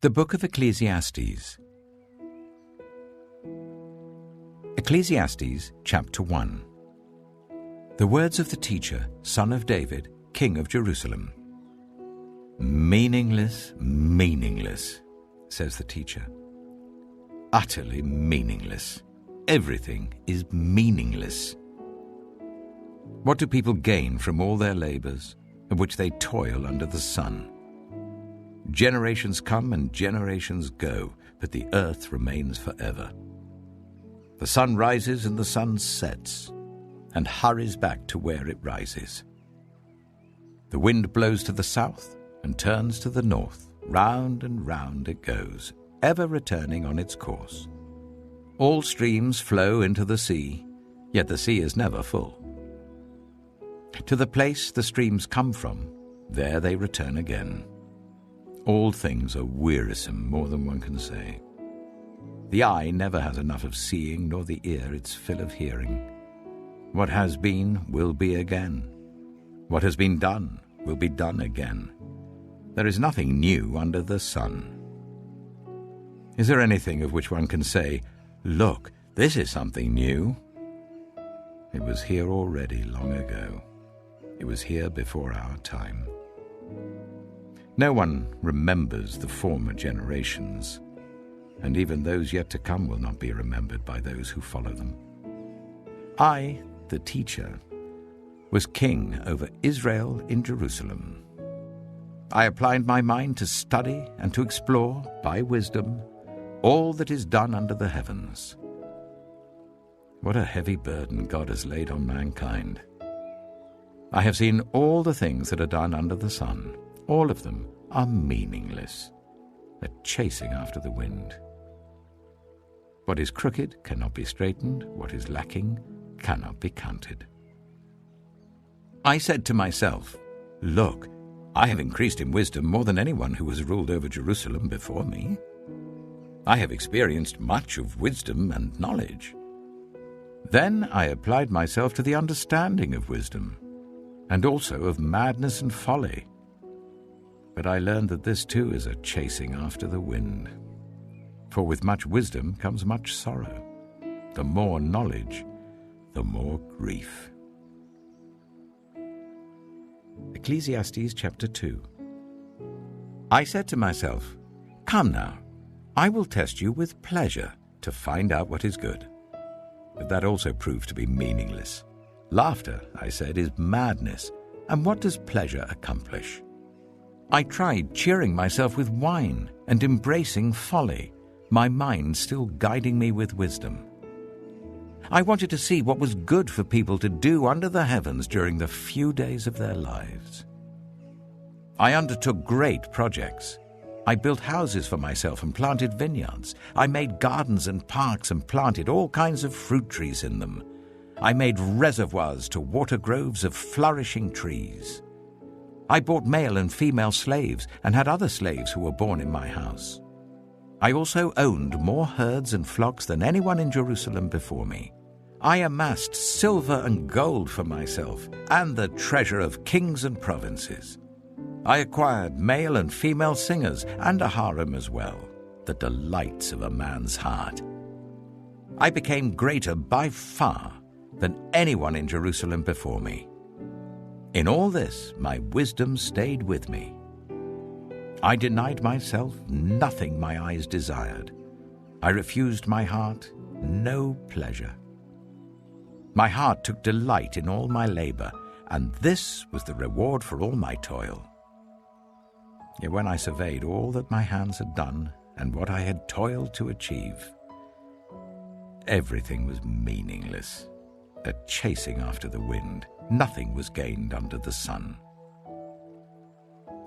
The Book of Ecclesiastes. Ecclesiastes, chapter 1. The words of the teacher, son of David, king of Jerusalem. Meaningless, meaningless, says the teacher. Utterly meaningless. Everything is meaningless. What do people gain from all their labors, of which they toil under the sun? Generations come and generations go, but the earth remains forever. The sun rises and the sun sets, and hurries back to where it rises. The wind blows to the south and turns to the north. Round and round it goes, ever returning on its course. All streams flow into the sea, yet the sea is never full. To the place the streams come from, there they return again. All things are wearisome, more than one can say. The eye never has enough of seeing, nor the ear its fill of hearing. What has been will be again. What has been done will be done again. There is nothing new under the sun. Is there anything of which one can say, "Look, this is something new"? It was here already long ago. It was here before our time. No one remembers the former generations, and even those yet to come will not be remembered by those who follow them. I, the teacher, was king over Israel in Jerusalem. I applied my mind to study and to explore, by wisdom, all that is done under the heavens. What a heavy burden God has laid on mankind. I have seen all the things that are done under the sun. All of them are meaningless, a chasing after the wind. What is crooked cannot be straightened, what is lacking cannot be counted. I said to myself, "Look, I have increased in wisdom more than anyone who has ruled over Jerusalem before me. I have experienced much of wisdom and knowledge." Then I applied myself to the understanding of wisdom, and also of madness and folly. But I learned that this too is a chasing after the wind. For with much wisdom comes much sorrow. The more knowledge, the more grief. Ecclesiastes chapter 2. I said to myself, "Come now, I will test you with pleasure to find out what is good." But that also proved to be meaningless. Laughter, I said, is madness, and what does pleasure accomplish? I tried cheering myself with wine and embracing folly, my mind still guiding me with wisdom. I wanted to see what was good for people to do under the heavens during the few days of their lives. I undertook great projects. I built houses for myself and planted vineyards. I made gardens and parks and planted all kinds of fruit trees in them. I made reservoirs to water groves of flourishing trees. I bought male and female slaves and had other slaves who were born in my house. I also owned more herds and flocks than anyone in Jerusalem before me. I amassed silver and gold for myself and the treasure of kings and provinces. I acquired male and female singers and a harem as well, the delights of a man's heart. I became greater by far than anyone in Jerusalem before me. In all this, my wisdom stayed with me. I denied myself nothing my eyes desired. I refused my heart no pleasure. My heart took delight in all my labor, and this was the reward for all my toil. Yet when I surveyed all that my hands had done and what I had toiled to achieve, everything was meaningless, a chasing after the wind. Nothing was gained under the sun.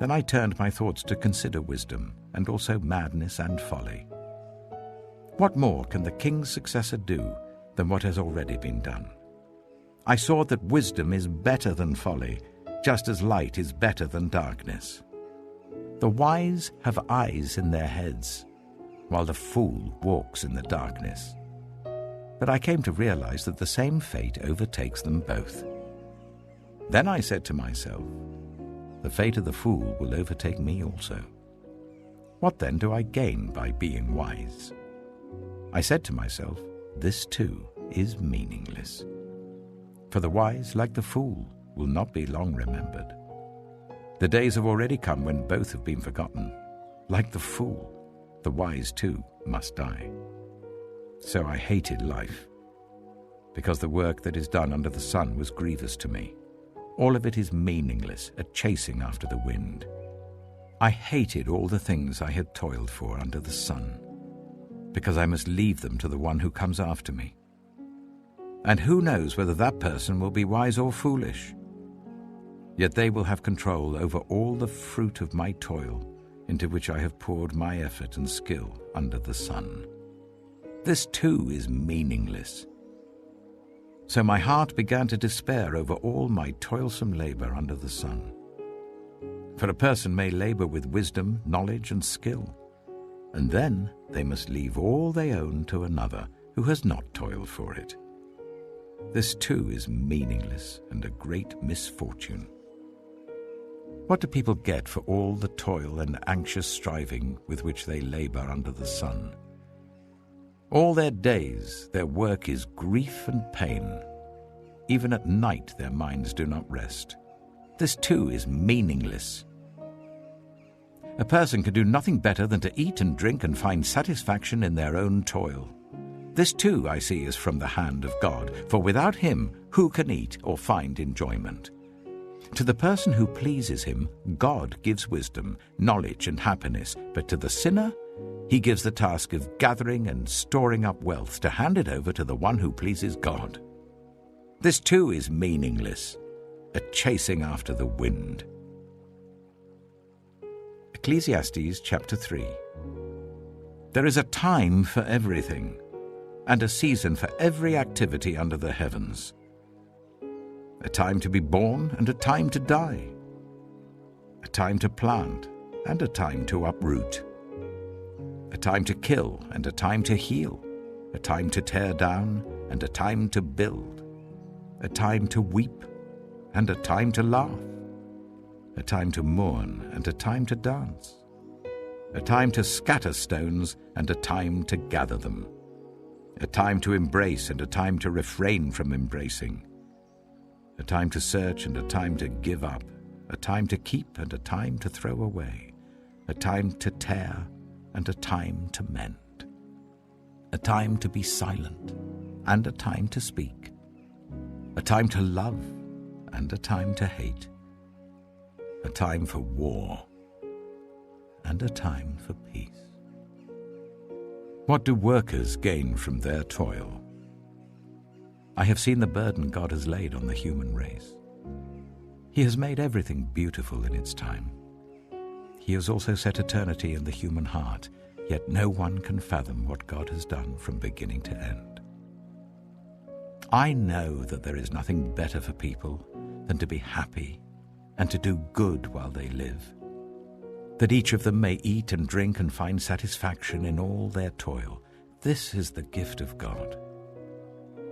Then I turned my thoughts to consider wisdom, and also madness and folly. What more can the king's successor do than what has already been done? I saw that wisdom is better than folly, just as light is better than darkness. The wise have eyes in their heads, while the fool walks in the darkness. But I came to realize that the same fate overtakes them both. Then I said to myself, the fate of the fool will overtake me also. What then do I gain by being wise? I said to myself, this too is meaningless. For the wise, like the fool, will not be long remembered. The days have already come when both have been forgotten. Like the fool, the wise too must die. So I hated life, because the work that is done under the sun was grievous to me. All of it is meaningless, a chasing after the wind. I hated all the things I had toiled for under the sun, because I must leave them to the one who comes after me. And who knows whether that person will be wise or foolish? Yet they will have control over all the fruit of my toil, into which I have poured my effort and skill under the sun. This too is meaningless. So my heart began to despair over all my toilsome labor under the sun. For a person may labor with wisdom, knowledge, and skill, and then they must leave all they own to another who has not toiled for it. This too is meaningless and a great misfortune. What do people get for all the toil and anxious striving with which they labor under the sun? All their days their work is grief and pain. Even at night their minds do not rest. This too is meaningless. A person can do nothing better than to eat and drink and find satisfaction in their own toil. This too, I see, is from the hand of God, for without him who can eat or find enjoyment? To the person who pleases him, God gives wisdom, knowledge, and happiness, but to the sinner, he gives the task of gathering and storing up wealth to hand it over to the one who pleases God. This too is meaningless, a chasing after the wind. Ecclesiastes chapter 3. There is a time for everything, and a season for every activity under the heavens. A time to be born and a time to die. A time to plant and a time to uproot. A time to kill and a time to heal. A time to tear down and a time to build. A time to weep and a time to laugh. A time to mourn and a time to dance. A time to scatter stones and a time to gather them. A time to embrace and a time to refrain from embracing. A time to search and a time to give up. A time to keep and a time to throw away. A time to tear and a time to mend. A time to be silent and a time to speak. A time to love and a time to hate. A time for war and a time for peace. What do workers gain from their toil? I have seen the burden God has laid on the human race. He has made everything beautiful in its time. He has also set eternity in the human heart, yet no one can fathom what God has done from beginning to end. I know that there is nothing better for people than to be happy and to do good while they live, that each of them may eat and drink and find satisfaction in all their toil. This is the gift of God.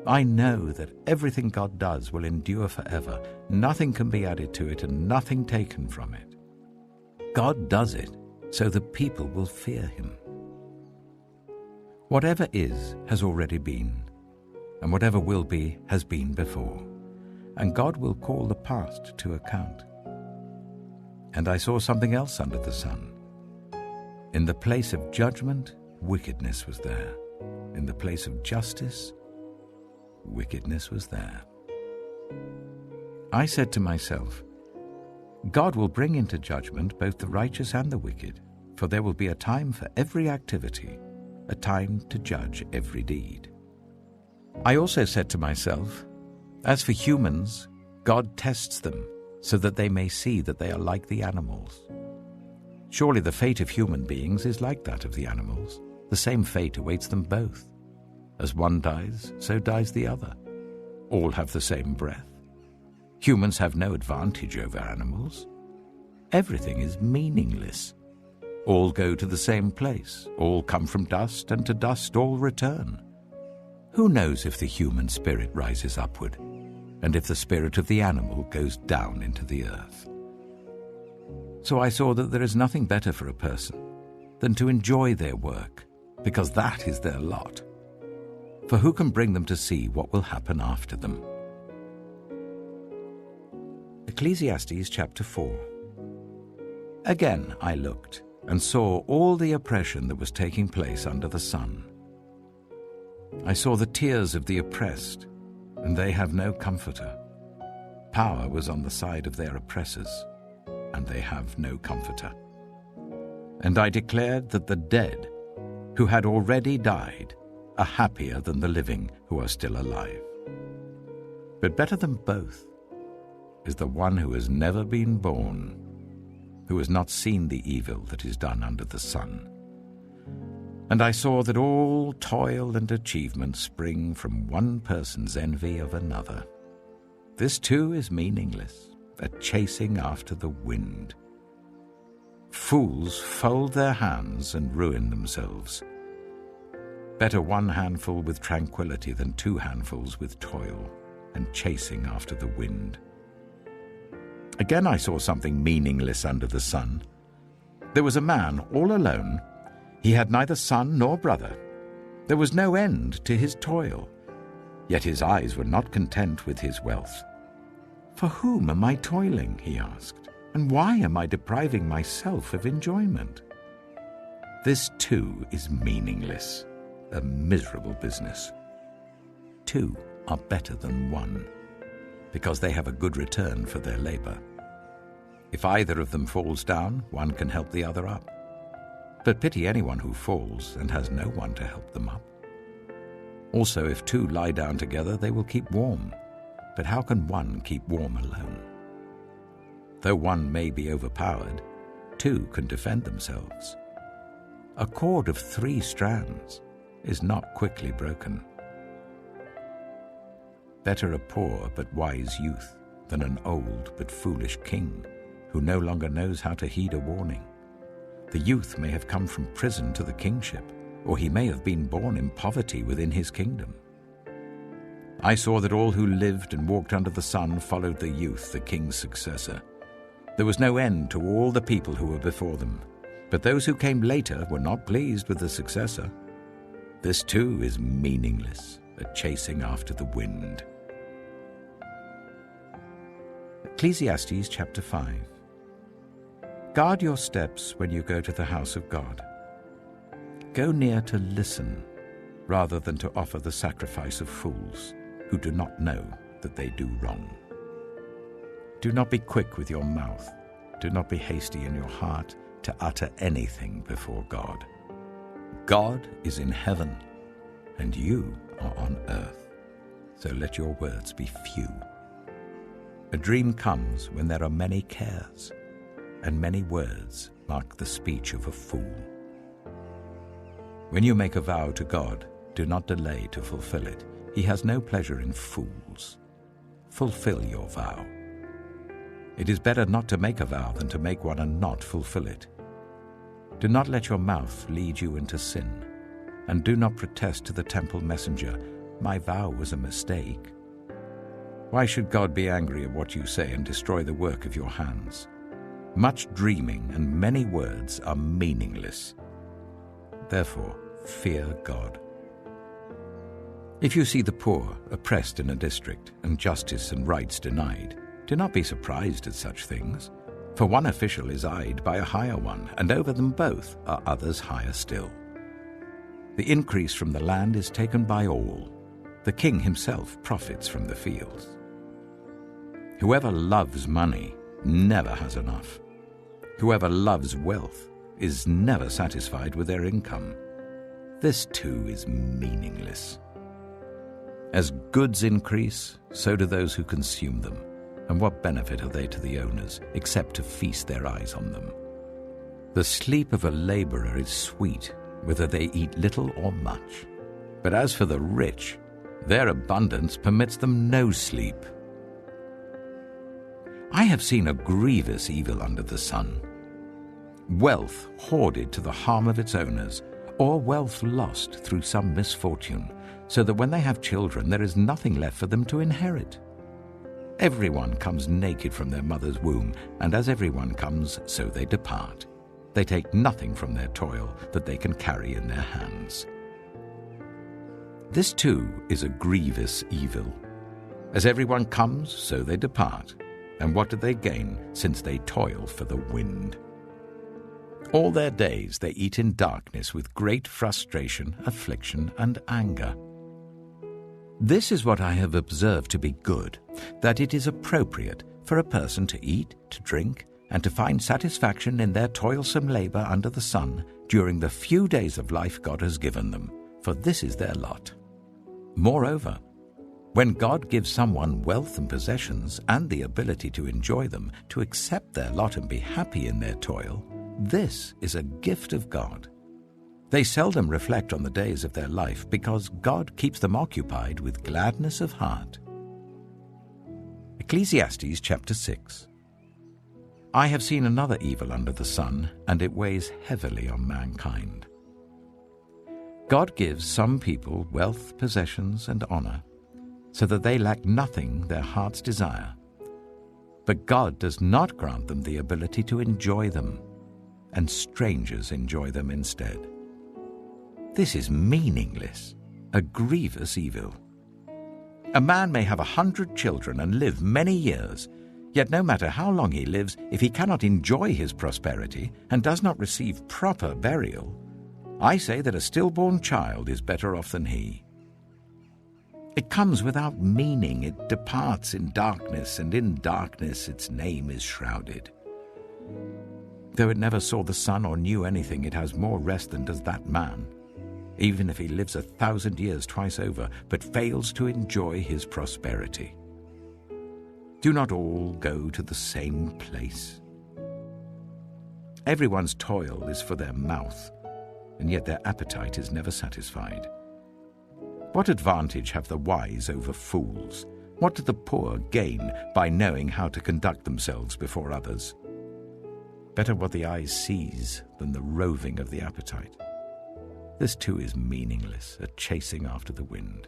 I know that everything God does will endure forever. Nothing can be added to it and nothing taken from it. God does it so that people will fear him. Whatever is has already been, and whatever will be has been before, and God will call the past to account. And I saw something else under the sun. In the place of judgment, wickedness was there. In the place of justice, wickedness was there. I said to myself, God will bring into judgment both the righteous and the wicked, for there will be a time for every activity, a time to judge every deed. I also said to myself, as for humans, God tests them so that they may see that they are like the animals. Surely the fate of human beings is like that of the animals. The same fate awaits them both. As one dies, so dies the other. All have the same breath. Humans have no advantage over animals. Everything is meaningless. All go to the same place. All come from dust, and to dust all return. Who knows if the human spirit rises upward, and if the spirit of the animal goes down into the earth? So I saw that there is nothing better for a person than to enjoy their work, because that is their lot. For who can bring them to see what will happen after them? Ecclesiastes chapter 4. Again I looked, and saw all the oppression that was taking place under the sun. I saw the tears of the oppressed, and they have no comforter. Power was on the side of their oppressors, and they have no comforter. And I declared that the dead, who had already died, are happier than the living who are still alive. But better than both is the one who has never been born, who has not seen the evil that is done under the sun. And I saw that all toil and achievement spring from one person's envy of another. This too is meaningless, a chasing after the wind. Fools fold their hands and ruin themselves. Better one handful with tranquility than two handfuls with toil and chasing after the wind. Again I saw something meaningless under the sun. There was a man all alone. He had neither son nor brother. There was no end to his toil, yet his eyes were not content with his wealth. For whom am I toiling, he asked, and why am I depriving myself of enjoyment? This too is meaningless, a miserable business. Two are better than one, because they have a good return for their labor. If either of them falls down, one can help the other up. But pity anyone who falls and has no one to help them up. Also, if two lie down together, they will keep warm. But how can one keep warm alone? Though one may be overpowered, two can defend themselves. A cord of 3 strands is not quickly broken. Better a poor but wise youth than an old but foolish king who no longer knows how to heed a warning. The youth may have come from prison to the kingship, or he may have been born in poverty within his kingdom. I saw that all who lived and walked under the sun followed the youth, the king's successor. There was no end to all the people who were before them, but those who came later were not pleased with the successor. This too is meaningless, a chasing after the wind. Ecclesiastes chapter 5. Guard your steps when you go to the house of God. Go near to listen, rather than to offer the sacrifice of fools, who do not know that they do wrong. Do not be quick with your mouth. Do not be hasty in your heart to utter anything before God. God is in heaven, and you are on earth, so let your words be few. A dream comes when there are many cares, and many words mark the speech of a fool. When you make a vow to God, do not delay to fulfill it. He has no pleasure in fools. Fulfill your vow. It is better not to make a vow than to make one and not fulfill it. Do not let your mouth lead you into sin, and do not protest to the temple messenger, "My vow was a mistake." Why should God be angry at what you say and destroy the work of your hands? Much dreaming and many words are meaningless. Therefore, fear God. If you see the poor oppressed in a district and justice and rights denied, do not be surprised at such things, for one official is eyed by a higher one, and over them both are others higher still. The increase from the land is taken by all. The king himself profits from the fields. Whoever loves money never has enough. Whoever loves wealth is never satisfied with their income. This too is meaningless. As goods increase, so do those who consume them. And what benefit are they to the owners, except to feast their eyes on them? The sleep of a laborer is sweet, whether they eat little or much. But as for the rich, their abundance permits them no sleep. I have seen a grievous evil under the sun. Wealth hoarded to the harm of its owners, or wealth lost through some misfortune, so that when they have children there is nothing left for them to inherit. Everyone comes naked from their mother's womb, and as everyone comes, so they depart. They take nothing from their toil that they can carry in their hands. This too is a grievous evil. As everyone comes, so they depart. And what do they gain, since they toil for the wind? All their days they eat in darkness with great frustration, affliction, and anger. This is what I have observed to be good, that it is appropriate for a person to eat, to drink, and to find satisfaction in their toilsome labor under the sun during the few days of life God has given them, for this is their lot. Moreover, when God gives someone wealth and possessions and the ability to enjoy them, to accept their lot and be happy in their toil, this is a gift of God. They seldom reflect on the days of their life because God keeps them occupied with gladness of heart. Ecclesiastes chapter 6. I have seen another evil under the sun, and it weighs heavily on mankind. God gives some people wealth, possessions, and honor, so that they lack nothing their hearts desire. But God does not grant them the ability to enjoy them, and strangers enjoy them instead. This is meaningless, a grievous evil. A man may have 100 children and live many years, yet no matter how long he lives, if he cannot enjoy his prosperity and does not receive proper burial, I say that a stillborn child is better off than he. It comes without meaning, it departs in darkness, and in darkness its name is shrouded. Though it never saw the sun or knew anything, it has more rest than does that man, even if he lives 1,000 years twice over, but fails to enjoy his prosperity. Do not all go to the same place. Everyone's toil is for their mouth, and yet their appetite is never satisfied. What advantage have the wise over fools? What do the poor gain by knowing how to conduct themselves before others? Better what the eye sees than the roving of the appetite. This too is meaningless, a chasing after the wind.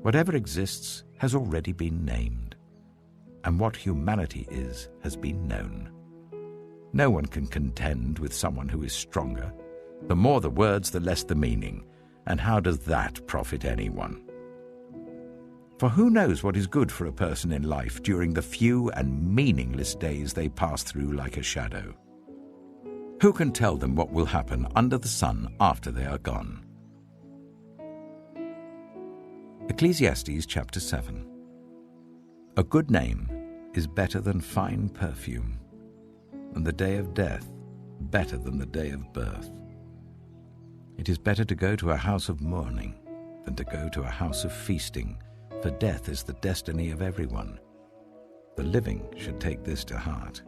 Whatever exists has already been named, and what humanity is has been known. No one can contend with someone who is stronger. The more the words, the less the meaning. And how does that profit anyone? For who knows what is good for a person in life during the few and meaningless days they pass through like a shadow? Who can tell them what will happen under the sun after they are gone? Ecclesiastes chapter 7. A good name is better than fine perfume, and the day of death better than the day of birth. It is better to go to a house of mourning than to go to a house of feasting, for death is the destiny of everyone. The living should take this to heart.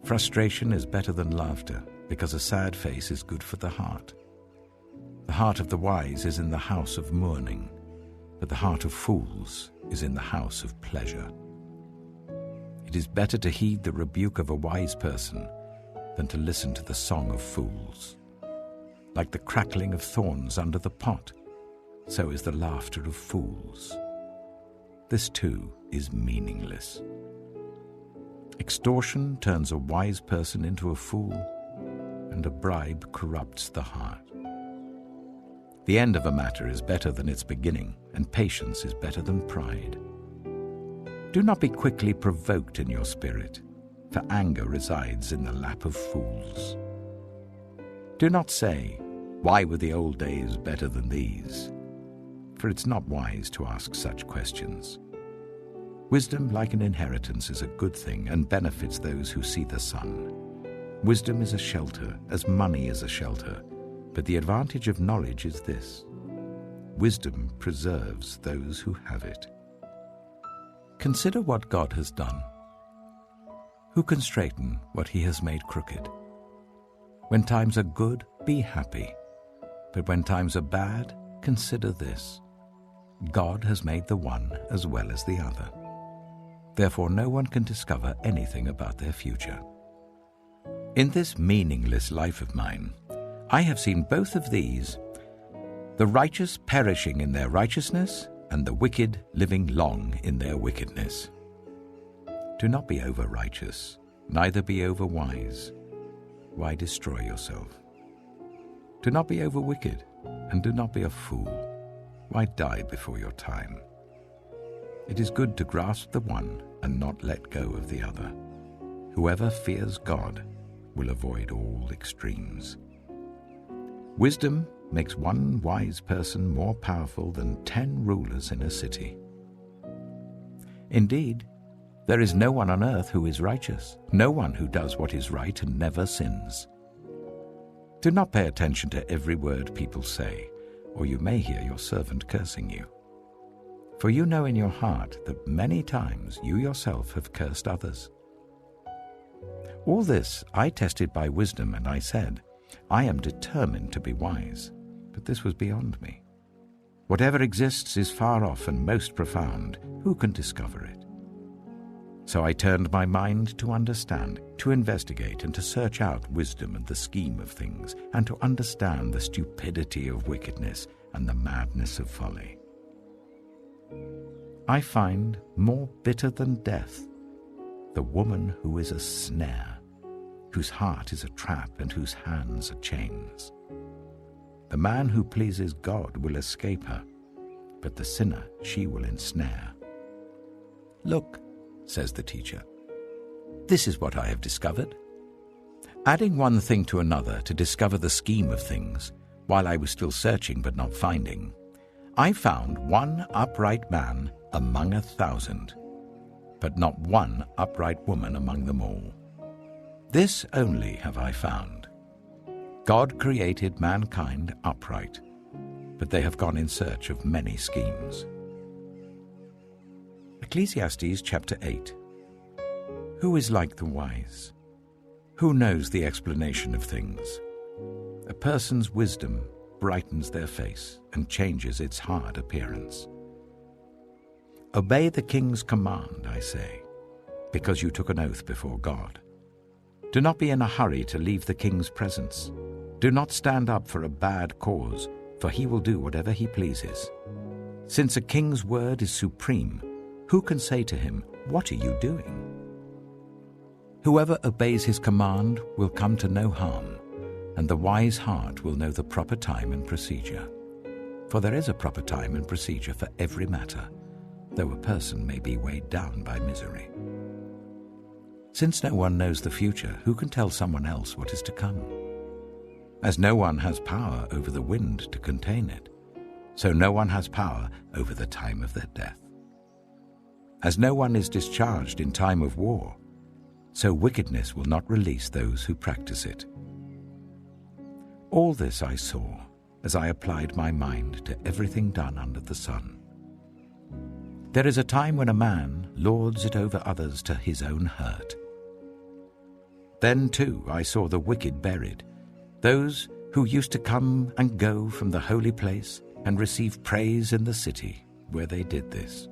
Frustration is better than laughter, because a sad face is good for the heart. The heart of the wise is in the house of mourning, but the heart of fools is in the house of pleasure. It is better to heed the rebuke of a wise person than to listen to the song of fools. Like the crackling of thorns under the pot, so is the laughter of fools. This too is meaningless. Extortion turns a wise person into a fool, and a bribe corrupts the heart. The end of a matter is better than its beginning, and patience is better than pride. Do not be quickly provoked in your spirit, for anger resides in the lap of fools. Do not say, "Why were the old days better than these?" For it's not wise to ask such questions. Wisdom, like an inheritance, is a good thing and benefits those who see the sun. Wisdom is a shelter, as money is a shelter, but the advantage of knowledge is this: wisdom preserves those who have it. Consider what God has done. Who can straighten what he has made crooked? When times are good, be happy. But when times are bad, consider this: God has made the one as well as the other. Therefore no one can discover anything about their future. In this meaningless life of mine, I have seen both of these, the righteous perishing in their righteousness, and the wicked living long in their wickedness. Do not be over-righteous, neither be over-wise. why destroy yourself? Do not be over wicked, and do not be a fool. Why die before your time? It is good to grasp the one and not let go of the other. Whoever fears God will avoid all extremes. Wisdom makes one wise person more powerful than 10 rulers in a city. Indeed, there is no one on earth who is righteous, no one who does what is right and never sins. Do not pay attention to every word people say, or you may hear your servant cursing you. For you know in your heart that many times you yourself have cursed others. All this I tested by wisdom, and I said, I am determined to be wise, but this was beyond me. Whatever exists is far off and most profound. Who can discover it? So I turned my mind to understand, to investigate, and to search out wisdom and the scheme of things, and to understand the stupidity of wickedness and the madness of folly. I find more bitter than death the woman who is a snare, whose heart is a trap and whose hands are chains. The man who pleases God will escape her, but the sinner she will ensnare. Look, says the teacher, this is what I have discovered. Adding one thing to another to discover the scheme of things, while I was still searching but not finding, I found one upright man among 1,000, but not one upright woman among them all. This only have I found. God created mankind upright, but they have gone in search of many schemes. Ecclesiastes chapter 8. Who is like the wise? Who knows the explanation of things? A person's wisdom brightens their face and changes its hard appearance. Obey the king's command, I say, because you took an oath before God. Do not be in a hurry to leave the king's presence. Do not stand up for a bad cause, for he will do whatever he pleases. Since a king's word is supreme, who can say to him, "What are you doing?" Whoever obeys his command will come to no harm, and the wise heart will know the proper time and procedure. For there is a proper time and procedure for every matter, though a person may be weighed down by misery. Since no one knows the future, who can tell someone else what is to come? As no one has power over the wind to contain it, so no one has power over the time of their death. As no one is discharged in time of war, so wickedness will not release those who practice it. All this I saw as I applied my mind to everything done under the sun. There is a time when a man lords it over others to his own hurt. Then too I saw the wicked buried, those who used to come and go from the holy place and receive praise in the city where they did this.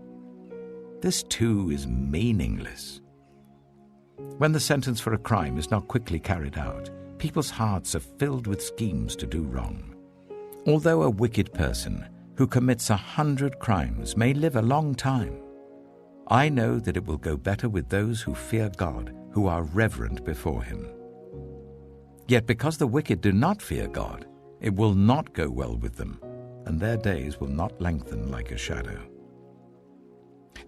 This too is meaningless. When the sentence for a crime is not quickly carried out, people's hearts are filled with schemes to do wrong. Although a wicked person who commits 100 crimes may live a long time, I know that it will go better with those who fear God, who are reverent before him. Yet because the wicked do not fear God, it will not go well with them, and their days will not lengthen like a shadow.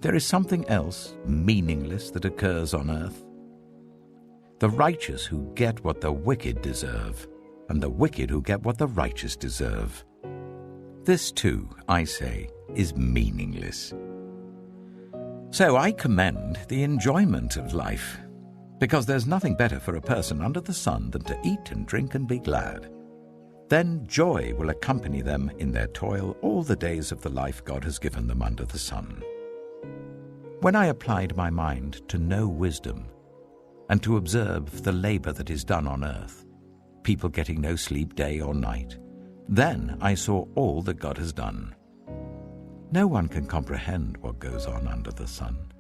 There is something else meaningless that occurs on earth. The righteous who get what the wicked deserve, and the wicked who get what the righteous deserve. This too, I say, is meaningless. So I commend the enjoyment of life, because there's nothing better for a person under the sun than to eat and drink and be glad. Then joy will accompany them in their toil all the days of the life God has given them under the sun. When I applied my mind to know wisdom, and to observe the labor that is done on earth, people getting no sleep day or night, then I saw all that God has done. No one can comprehend what goes on under the sun.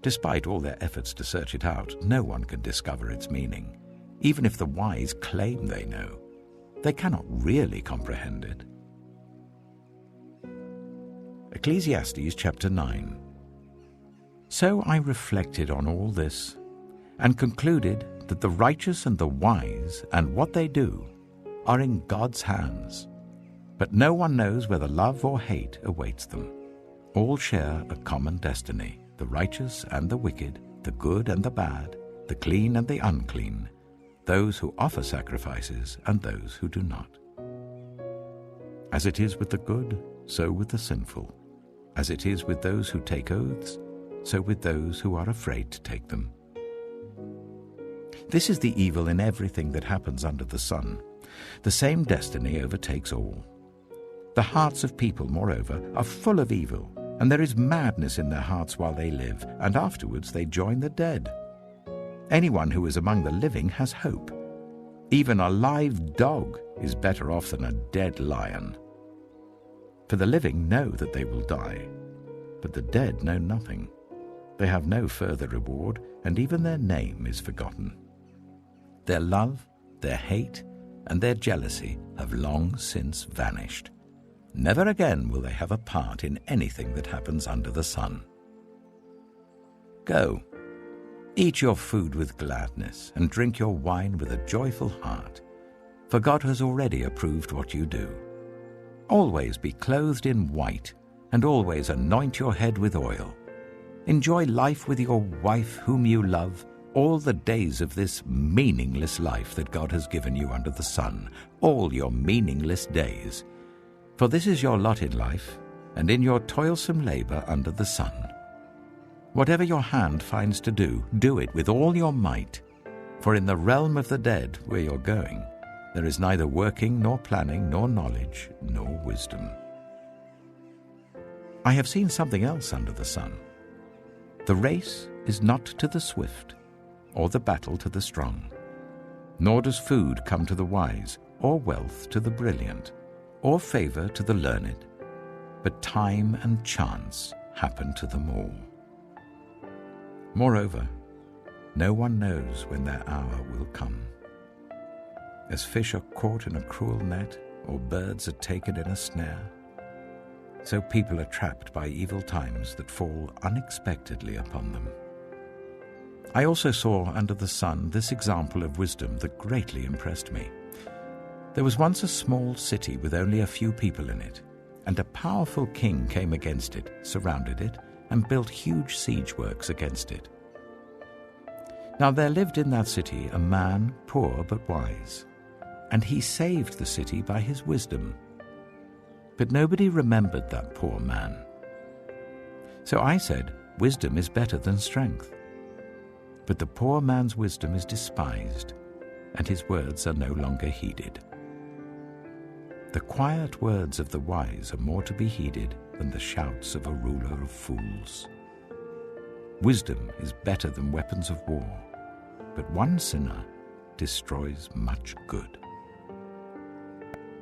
Despite all their efforts to search it out, no one can discover its meaning. Even if the wise claim they know, they cannot really comprehend it. Ecclesiastes chapter 9. So I reflected on all this and concluded that the righteous and the wise and what they do are in God's hands. But no one knows whether love or hate awaits them. All share a common destiny, the righteous and the wicked, the good and the bad, the clean and the unclean, those who offer sacrifices and those who do not. As it is with the good, so with the sinful. As it is with those who take oaths, so with those who are afraid to take them. This is the evil in everything that happens under the sun. The same destiny overtakes all. The hearts of people, moreover, are full of evil, and there is madness in their hearts while they live, and afterwards they join the dead. Anyone who is among the living has hope. Even a live dog is better off than a dead lion. For the living know that they will die, but the dead know nothing. They have no further reward, and even their name is forgotten. Their love, their hate, and their jealousy have long since vanished. Never again will they have a part in anything that happens under the sun. Go, eat your food with gladness, and drink your wine with a joyful heart, for God has already approved what you do. Always be clothed in white, and always anoint your head with oil. Enjoy life with your wife whom you love, all the days of this meaningless life that God has given you under the sun, all your meaningless days. For this is your lot in life, and in your toilsome labor under the sun. Whatever your hand finds to do, do it with all your might. For in the realm of the dead, where you're going, there is neither working, nor planning, nor knowledge, nor wisdom. I have seen something else under the sun. The race is not to the swift, or the battle to the strong. Nor does food come to the wise, or wealth to the brilliant, or favor to the learned, but time and chance happen to them all. Moreover, no one knows when their hour will come. As fish are caught in a cruel net, or birds are taken in a snare, so people are trapped by evil times that fall unexpectedly upon them. I also saw under the sun this example of wisdom that greatly impressed me. There was once a small city with only a few people in it, and a powerful king came against it, surrounded it, and built huge siege works against it. Now there lived in that city a man, poor but wise, and he saved the city by his wisdom. But nobody remembered that poor man. So I said, wisdom is better than strength. But the poor man's wisdom is despised, and his words are no longer heeded. The quiet words of the wise are more to be heeded than the shouts of a ruler of fools. Wisdom is better than weapons of war, but one sinner destroys much good.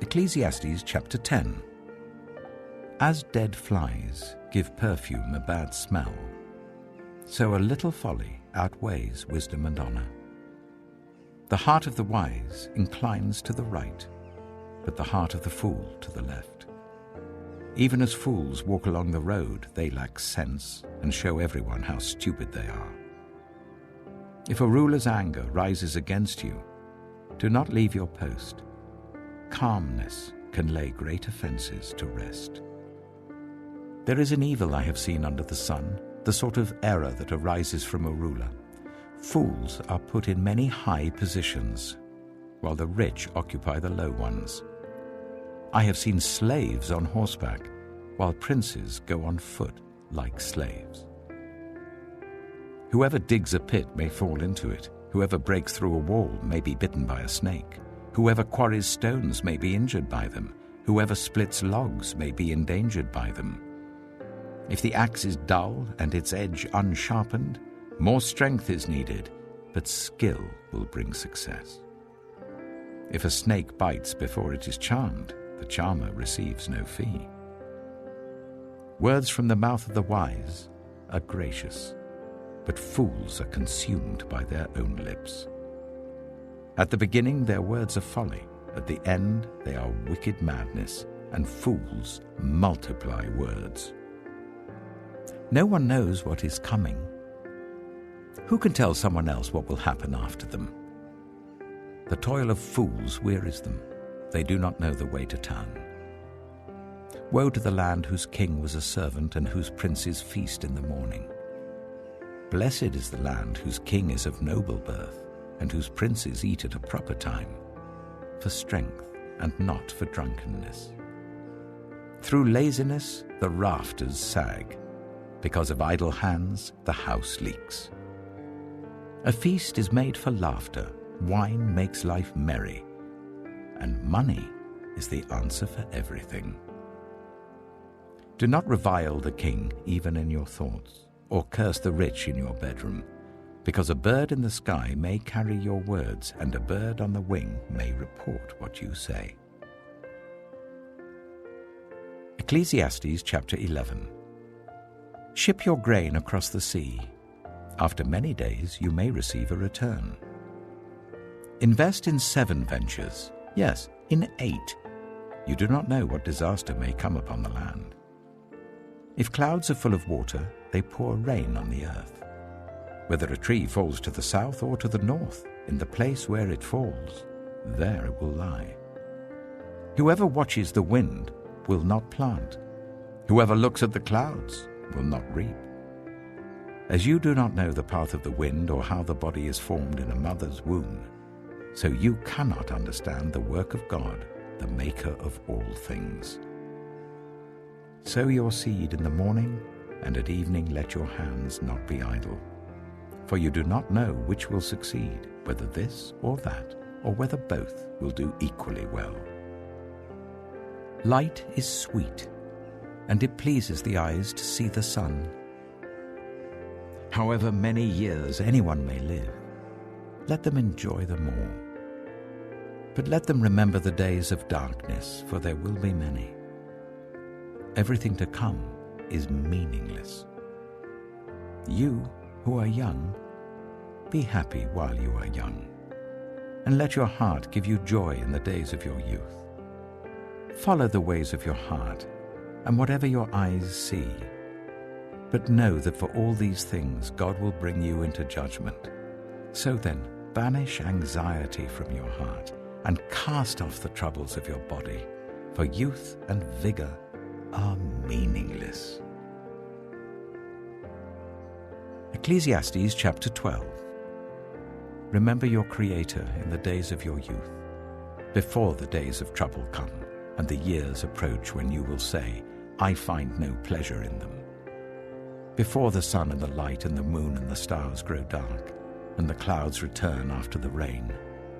Ecclesiastes chapter 10. As dead flies give perfume a bad smell, so a little folly outweighs wisdom and honor. The heart of the wise inclines to the right, but the heart of the fool to the left. Even as fools walk along the road, they lack sense and show everyone how stupid they are. If a ruler's anger rises against you, do not leave your post. Calmness can lay great offenses to rest. There is an evil I have seen under the sun, the sort of error that arises from a ruler. Fools are put in many high positions, while the rich occupy the low ones. I have seen slaves on horseback, while princes go on foot like slaves. Whoever digs a pit may fall into it. Whoever breaks through a wall may be bitten by a snake. Whoever quarries stones may be injured by them. Whoever splits logs may be endangered by them. If the axe is dull and its edge unsharpened, more strength is needed, but skill will bring success. If a snake bites before it is charmed, the charmer receives no fee. Words from the mouth of the wise are gracious, but fools are consumed by their own lips. At the beginning their words are folly, at the end they are wicked madness, and fools multiply words. No one knows what is coming. Who can tell someone else what will happen after them? The toil of fools wearies them. They do not know the way to turn. Woe to the land whose king was a servant and whose princes feast in the morning. Blessed is the land whose king is of noble birth and whose princes eat at a proper time, for strength and not for drunkenness. Through laziness the rafters sag. Because of idle hands the house leaks. A feast is made for laughter, wine makes life merry, and money is the answer for everything. Do not revile the king even in your thoughts, or curse the rich in your bedroom, because a bird in the sky may carry your words, and a bird on the wing may report what you say. Ecclesiastes chapter 11. Ship your grain across the sea. After many days you may receive a return. Invest in 7 ventures, yes, in 8. You do not know what disaster may come upon the land. If clouds are full of water, they pour rain on the earth. Whether a tree falls to the south or to the north, in the place where it falls, there it will lie. Whoever watches the wind will not plant. Whoever looks at the clouds will not reap. As you do not know the path of the wind or how the body is formed in a mother's womb, so you cannot understand the work of God, the maker of all things. Sow your seed in the morning, and at evening let your hands not be idle. For you do not know which will succeed, whether this or that, or whether both will do equally well. Light is sweet, and it pleases the eyes to see the sun. However many years anyone may live, let them enjoy them all. But let them remember the days of darkness, for there will be many. Everything to come is meaningless. You who are young, be happy while you are young, and let your heart give you joy in the days of your youth. Follow the ways of your heart, and whatever your eyes see. But know that for all these things God will bring you into judgment. So then, banish anxiety from your heart, and cast off the troubles of your body, for youth and vigor are meaningless. Ecclesiastes chapter 12. Remember your Creator in the days of your youth, before the days of trouble come, and the years approach when you will say, I find no pleasure in them. Before the sun and the light and the moon and the stars grow dark, and the clouds return after the rain,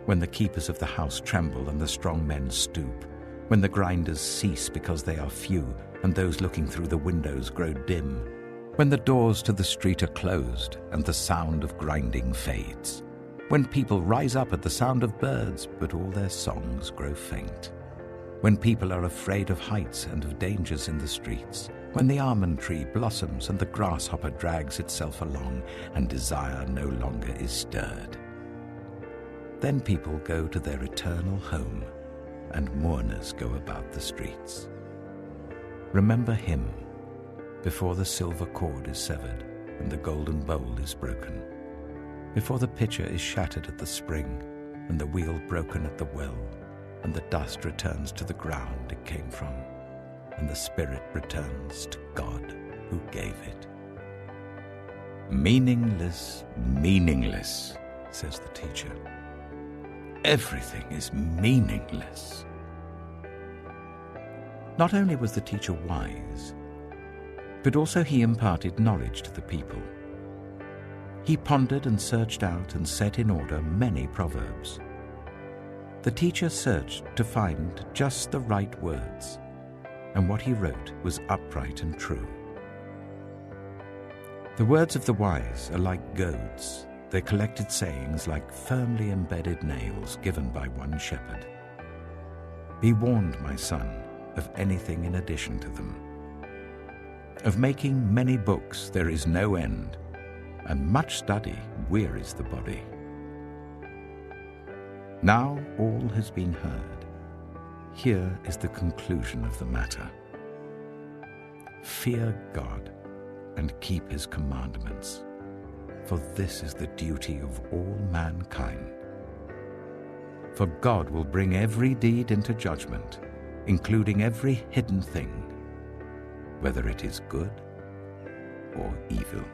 when the keepers of the house tremble and the strong men stoop, when the grinders cease because they are few, and those looking through the windows grow dim, when the doors to the street are closed and the sound of grinding fades, when people rise up at the sound of birds, but all their songs grow faint, when people are afraid of heights and of dangers in the streets, when the almond tree blossoms and the grasshopper drags itself along and desire no longer is stirred. Then people go to their eternal home, and mourners go about the streets. Remember him before the silver cord is severed and the golden bowl is broken, before the pitcher is shattered at the spring and the wheel broken at the well, and the dust returns to the ground it came from, and the spirit returns to God who gave it. Meaningless, meaningless, says the teacher. Everything is meaningless. Not only was the teacher wise, but also he imparted knowledge to the people. He pondered and searched out and set in order many proverbs. The teacher searched to find just the right words, and what he wrote was upright and true. The words of the wise are like goads, their collected sayings like firmly embedded nails given by one shepherd. Be warned, my son, of anything in addition to them. Of making many books there is no end, and much study wearies the body. Now all has been heard. Here is the conclusion of the matter. Fear God and keep his commandments, for this is the duty of all mankind. For God will bring every deed into judgment, including every hidden thing, whether it is good or evil.